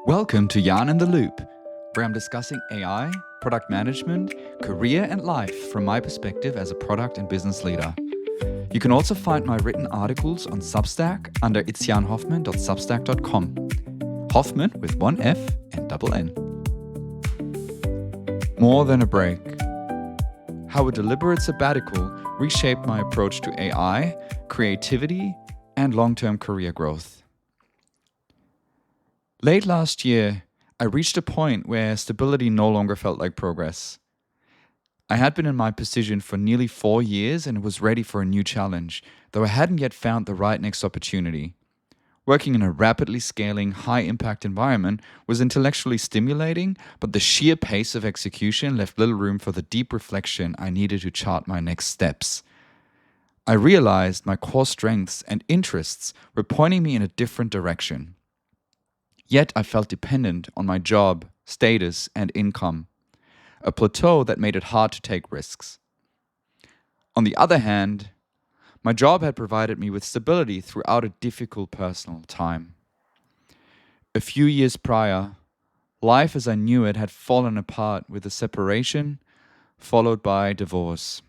Welcome to Yarn in the Loop, where I'm discussing AI, product management, career, and life from my perspective as a product and business leader. You can also find my written articles on Substack under itsjanhoffman.substack.com. Hoffman with one F and double N. More than a break. How a deliberate sabbatical reshaped my approach to AI, creativity, and long-term career growth. Late last year, I reached a point where stability no longer felt like progress. I had been in my position for nearly 4 years and was ready for a new challenge, though I hadn't yet found the right next opportunity. Working in a rapidly scaling, high-impact environment was intellectually stimulating, but the sheer pace of execution left little room for the deep reflection I needed to chart my next steps. I realized my core strengths and interests were pointing me in a different direction. Yet I felt dependent on my job, status, and income, a plateau that made it hard to take risks. On the other hand, my job had provided me with stability throughout a difficult personal time. A few years prior, life as I knew it had fallen apart with a separation, followed by divorce.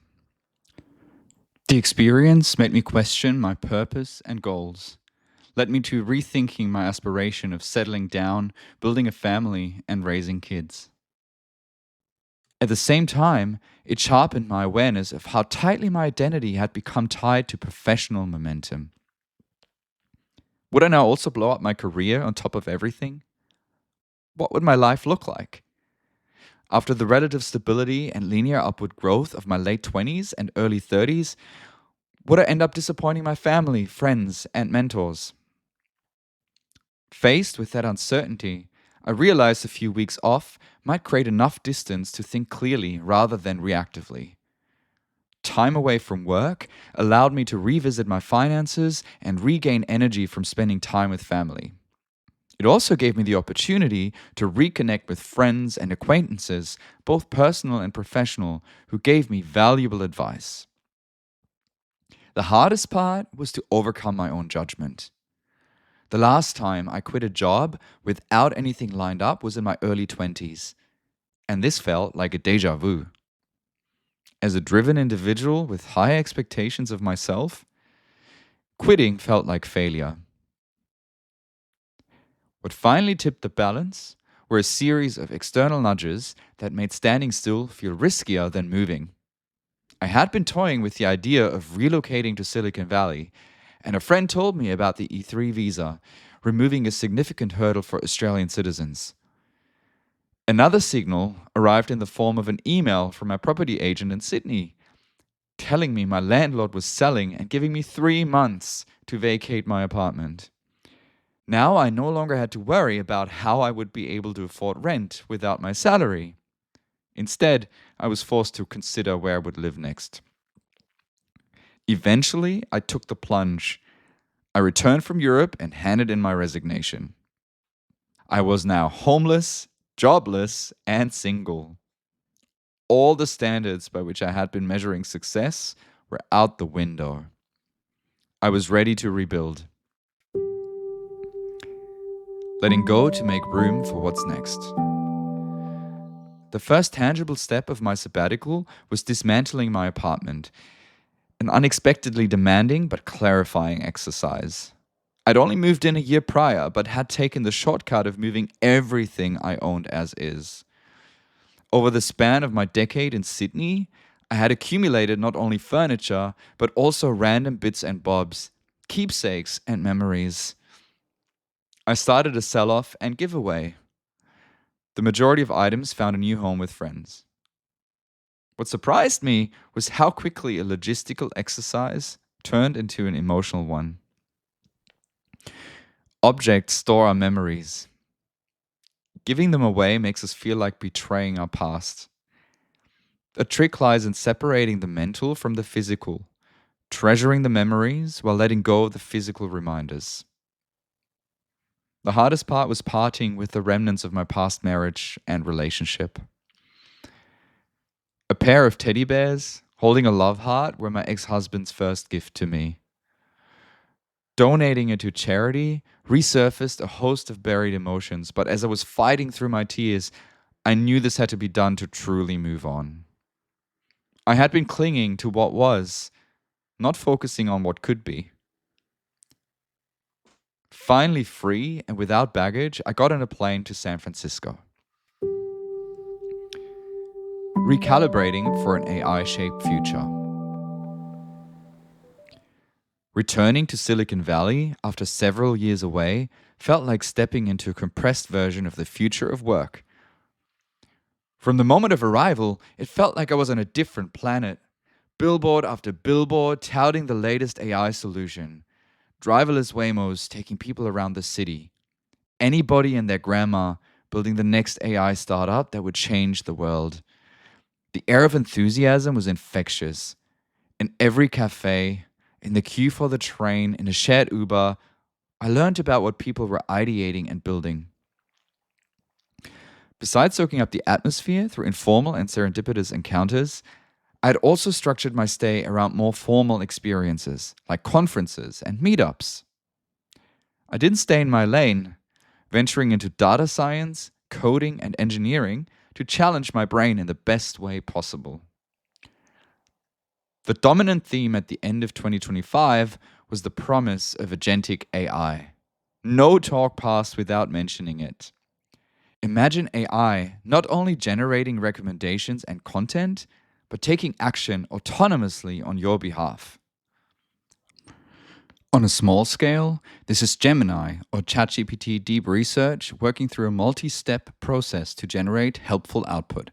The experience made me question my purpose and goals, led me to rethinking my aspiration of settling down, building a family, and raising kids. At the same time, it sharpened my awareness of how tightly my identity had become tied to professional momentum. Would I now also blow up my career on top of everything? What would my life look like? After the relative stability and linear upward growth of my late 20s and early 30s, would I end up disappointing my family, friends, and mentors? Faced with that uncertainty, I realized a few weeks off might create enough distance to think clearly rather than reactively. Time away from work allowed me to revisit my finances and regain energy from spending time with family. It also gave me the opportunity to reconnect with friends and acquaintances, both personal and professional, who gave me valuable advice. The hardest part was to overcome my own judgment. The last time I quit a job without anything lined up was in my early 20s, and this felt like a déjà vu. As a driven individual with high expectations of myself, quitting felt like failure. What finally tipped the balance were a series of external nudges that made standing still feel riskier than moving. I had been toying with the idea of relocating to Silicon Valley, and a friend told me about the E3 visa, removing a significant hurdle for Australian citizens. Another signal arrived in the form of an email from my property agent in Sydney, telling me my landlord was selling and giving me 3 months to vacate my apartment. Now I no longer had to worry about how I would be able to afford rent without my salary. Instead, I was forced to consider where I would live next. Eventually, I took the plunge. I returned from Europe and handed in my resignation. I was now homeless, jobless, and single. All the standards by which I had been measuring success were out the window. I was ready to rebuild. Letting go to make room for what's next. The first tangible step of my sabbatical was dismantling my apartment, an unexpectedly demanding but clarifying exercise. I'd only moved in a year prior, but had taken the shortcut of moving everything I owned as is. Over the span of my decade in Sydney, I had accumulated not only furniture, but also random bits and bobs, keepsakes and memories. I started a sell-off and giveaway. The majority of items found a new home with friends. What surprised me was how quickly a logistical exercise turned into an emotional one. Objects store our memories. Giving them away makes us feel like betraying our past. The trick lies in separating the mental from the physical, treasuring the memories while letting go of the physical reminders. The hardest part was parting with the remnants of my past marriage and relationship. A pair of teddy bears holding a love heart were my ex-husband's first gift to me. Donating it to charity resurfaced a host of buried emotions, but as I was fighting through my tears, I knew this had to be done to truly move on. I had been clinging to what was, not focusing on what could be. Finally free and without baggage, I got on a plane to San Francisco. Recalibrating for an AI-shaped future. Returning to Silicon Valley after several years away felt like stepping into a compressed version of the future of work. From the moment of arrival, it felt like I was on a different planet. Billboard after billboard touting the latest AI solution. Driverless Waymos taking people around the city. Anybody and their grandma building the next AI startup that would change the world. The air of enthusiasm was infectious. In every cafe, in the queue for the train, in a shared Uber, I learned about what people were ideating and building. Besides soaking up the atmosphere through informal and serendipitous encounters, I had also structured my stay around more formal experiences, like conferences and meetups. I didn't stay in my lane, venturing into data science, coding, and engineering to challenge my brain in the best way possible. The dominant theme at the end of 2025 was the promise of agentic AI. No talk passed without mentioning it. Imagine AI not only generating recommendations and content, but taking action autonomously on your behalf. On a small scale, this is Gemini or ChatGPT Deep Research working through a multi-step process to generate helpful output.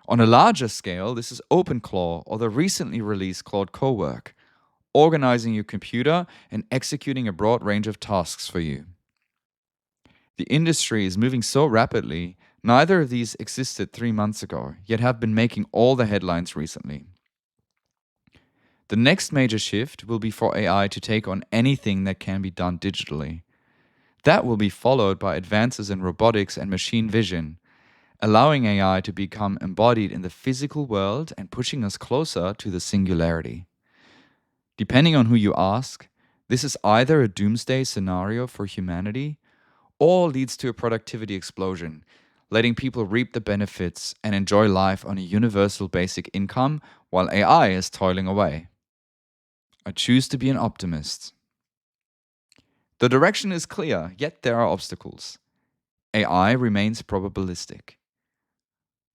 On a larger scale, this is OpenClaw or the recently released Claude Cowork, organizing your computer and executing a broad range of tasks for you. The industry is moving so rapidly, neither of these existed 3 months ago, yet have been making all the headlines recently. The next major shift will be for AI to take on anything that can be done digitally. That will be followed by advances in robotics and machine vision, allowing AI to become embodied in the physical world and pushing us closer to the singularity. Depending on who you ask, this is either a doomsday scenario for humanity or leads to a productivity explosion, letting people reap the benefits and enjoy life on a universal basic income while AI is toiling away. I choose to be an optimist. The direction is clear, yet there are obstacles. AI remains probabilistic.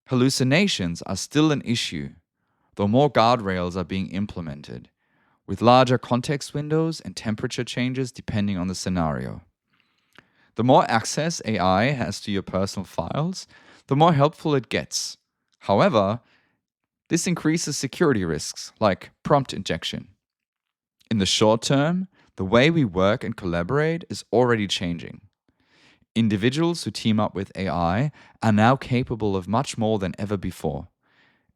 Hallucinations are still an issue, though more guardrails are being implemented, with larger context windows and temperature changes depending on the scenario. The more access AI has to your personal files, the more helpful it gets. However, this increases security risks like prompt injection. In the short term, the way we work and collaborate is already changing. Individuals who team up with AI are now capable of much more than ever before.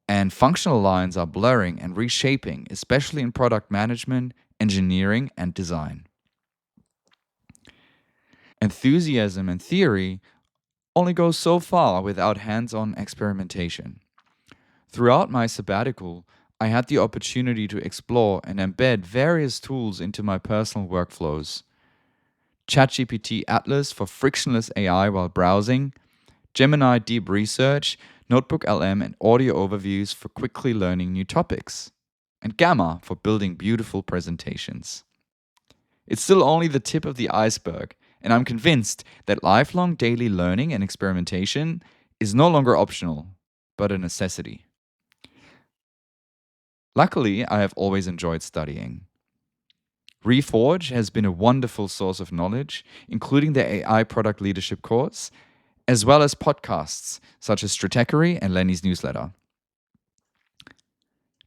And functional lines are blurring and reshaping, especially in product management, engineering, and design. Enthusiasm and theory only go so far without hands-on experimentation. Throughout my sabbatical, I had the opportunity to explore and embed various tools into my personal workflows. ChatGPT Atlas for frictionless AI while browsing, Gemini Deep Research, Notebook LM and audio overviews for quickly learning new topics, and Gamma for building beautiful presentations. It's still only the tip of the iceberg, and I'm convinced that lifelong daily learning and experimentation is no longer optional, but a necessity. Luckily, I have always enjoyed studying. Reforge has been a wonderful source of knowledge, including the AI Product Leadership course, as well as podcasts such as Stratechery and Lenny's newsletter.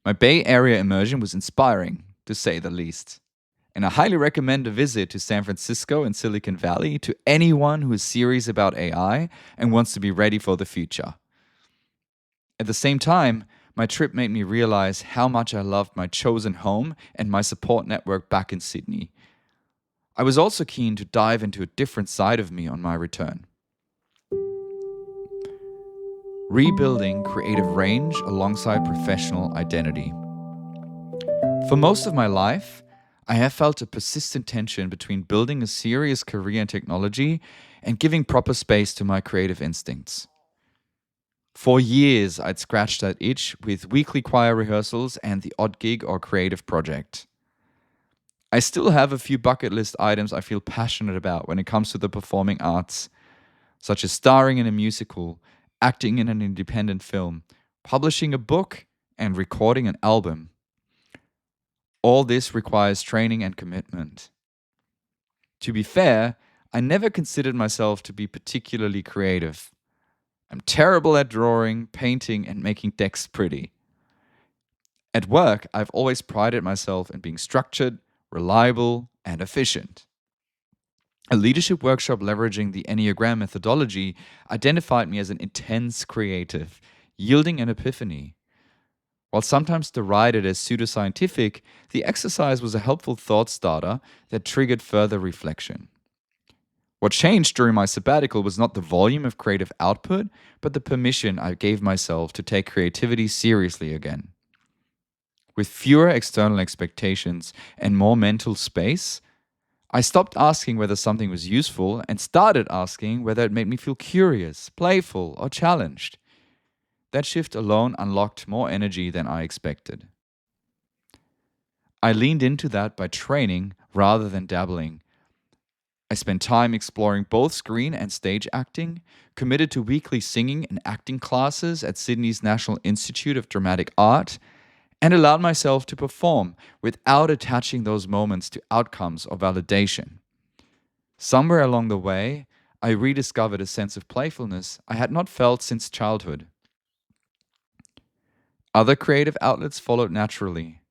My Bay Area immersion was inspiring, to say the least. And I highly recommend a visit to San Francisco and Silicon Valley to anyone who is serious about AI and wants to be ready for the future. At the same time, my trip made me realize how much I loved my chosen home and my support network back in Sydney. I was also keen to dive into a different side of me on my return. Rebuilding creative range alongside professional identity. For most of my life, I have felt a persistent tension between building a serious career in technology and giving proper space to my creative instincts. For years, I'd scratched that itch with weekly choir rehearsals and the odd gig or creative project. I still have a few bucket list items I feel passionate about when it comes to the performing arts, such as starring in a musical, acting in an independent film, publishing a book, and recording an album. All this requires training and commitment. To be fair, I never considered myself to be particularly creative. I'm terrible at drawing, painting, and making decks pretty. At work, I've always prided myself in being structured, reliable, and efficient. A leadership workshop leveraging the Enneagram methodology identified me as an intense creative, yielding an epiphany. While sometimes derided as pseudoscientific, the exercise was a helpful thought starter that triggered further reflection. What changed during my sabbatical was not the volume of creative output, but the permission I gave myself to take creativity seriously again. With fewer external expectations and more mental space, I stopped asking whether something was useful and started asking whether it made me feel curious, playful, or challenged. That shift alone unlocked more energy than I expected. I leaned into that by training rather than dabbling. I spent time exploring both screen and stage acting, committed to weekly singing and acting classes at Sydney's National Institute of Dramatic Art, and allowed myself to perform without attaching those moments to outcomes or validation. Somewhere along the way, I rediscovered a sense of playfulness I had not felt since childhood. Other creative outlets followed naturally.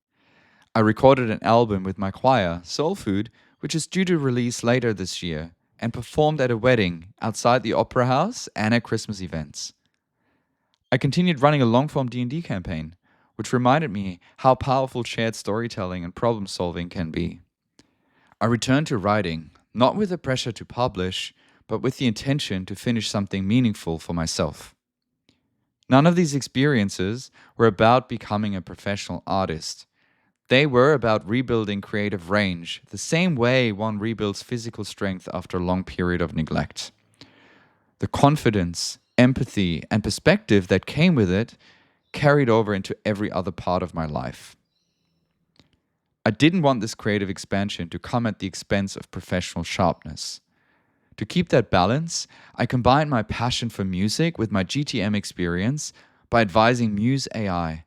I recorded an album with my choir, Soul Food, which is due to release later this year, and performed at a wedding, outside the Opera House, and at Christmas events. I continued running a long-form D&D campaign, which reminded me how powerful shared storytelling and problem-solving can be. I returned to writing, not with the pressure to publish, but with the intention to finish something meaningful for myself. None of these experiences were about becoming a professional artist. They were about rebuilding creative range, the same way one rebuilds physical strength after a long period of neglect. The confidence, empathy, and perspective that came with it carried over into every other part of my life. I didn't want this creative expansion to come at the expense of professional sharpness. To keep that balance, I combined my passion for music with my GTM experience by advising Muse AI,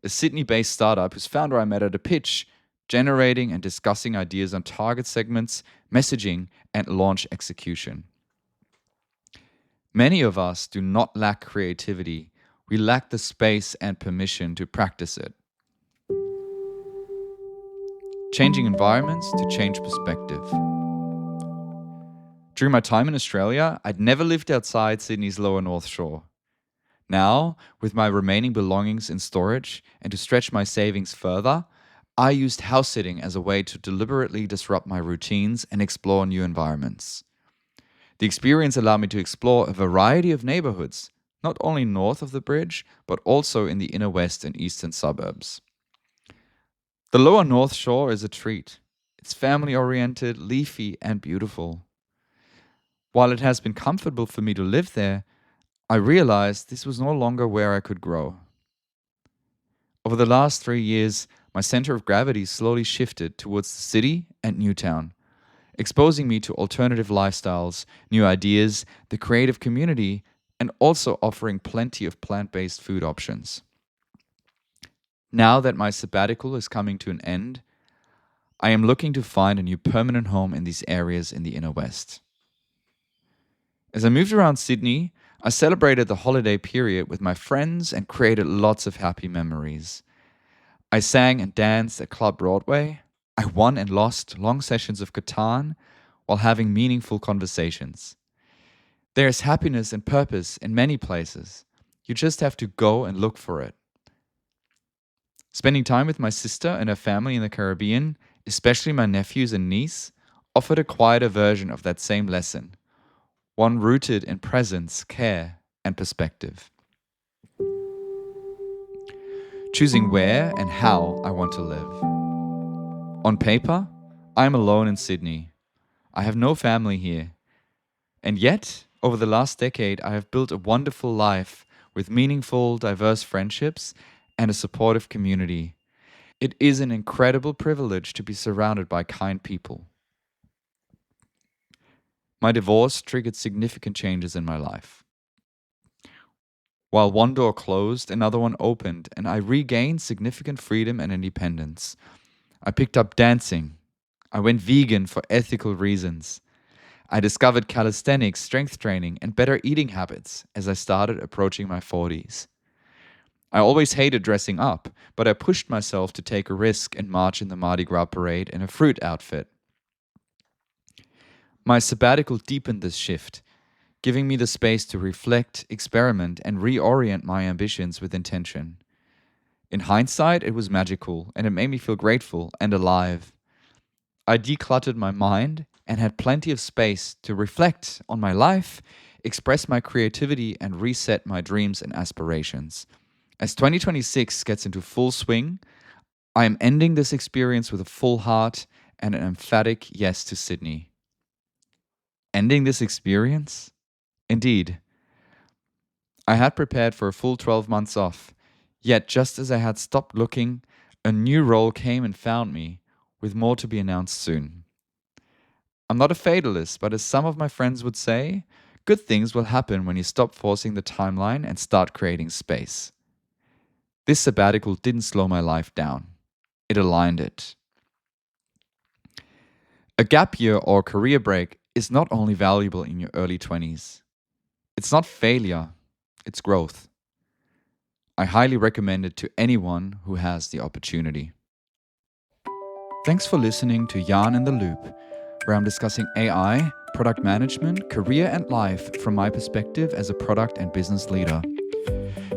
a Sydney-based startup whose founder I met at a pitch, generating and discussing ideas on target segments, messaging, and launch execution. Many of us do not lack creativity. We lack the space and permission to practice it. Changing environments to change perspective. During my time in Australia, I'd never lived outside Sydney's lower North Shore. Now, with my remaining belongings in storage and to stretch my savings further, I used house sitting as a way to deliberately disrupt my routines and explore new environments. The experience allowed me to explore a variety of neighborhoods, not only north of the bridge, but also in the inner west and eastern suburbs. The lower North Shore is a treat. It's family-oriented, leafy, and beautiful. While it has been comfortable for me to live there, I realized this was no longer where I could grow. Over the last 3 years, my center of gravity slowly shifted towards the city and Newtown, exposing me to alternative lifestyles, new ideas, the creative community, and also offering plenty of plant-based food options. Now that my sabbatical is coming to an end, I am looking to find a new permanent home in these areas in the inner west. As I moved around Sydney, I celebrated the holiday period with my friends and created lots of happy memories. I sang and danced at Club Broadway. I won and lost long sessions of Catan while having meaningful conversations. There is happiness and purpose in many places. You just have to go and look for it. Spending time with my sister and her family in the Caribbean, especially my nephews and niece, offered a quieter version of that same lesson, one rooted in presence, care, and perspective. Choosing where and how I want to live. On paper, I am alone in Sydney. I have no family here. And yet, over the last decade, I have built a wonderful life with meaningful, diverse friendships and a supportive community. It is an incredible privilege to be surrounded by kind people. My divorce triggered significant changes in my life. While one door closed, another one opened, and I regained significant freedom and independence. I picked up dancing. I went vegan for ethical reasons. I discovered calisthenics, strength training, and better eating habits as I started approaching my 40s. I always hated dressing up, but I pushed myself to take a risk and march in the Mardi Gras parade in a fruit outfit. My sabbatical deepened this shift, giving me the space to reflect, experiment, and reorient my ambitions with intention. In hindsight, it was magical, and it made me feel grateful and alive. I decluttered my mind and had plenty of space to reflect on my life, express my creativity, and reset my dreams and aspirations. As 2026 gets into full swing, I am ending this experience with a full heart and an emphatic yes to Sydney. Ending this experience? Indeed. I had prepared for a full 12 months off, yet just as I had stopped looking, a new role came and found me, with more to be announced soon. I'm not a fatalist, but as some of my friends would say, good things will happen when you stop forcing the timeline and start creating space. This sabbatical didn't slow my life down. It aligned it. A gap year or career break is not only valuable in your early 20s. It's not failure, it's growth. I highly recommend it to anyone who has the opportunity. Thanks for listening to Jan in the Loop, where I'm discussing AI, product management, career, and life from my perspective as a product and business leader.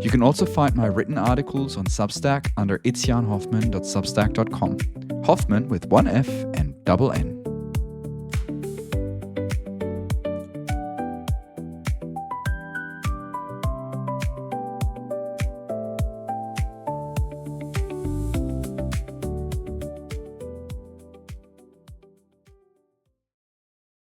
You can also find my written articles on Substack under itsjanhoffman.substack.com. Hoffman with one F and double N.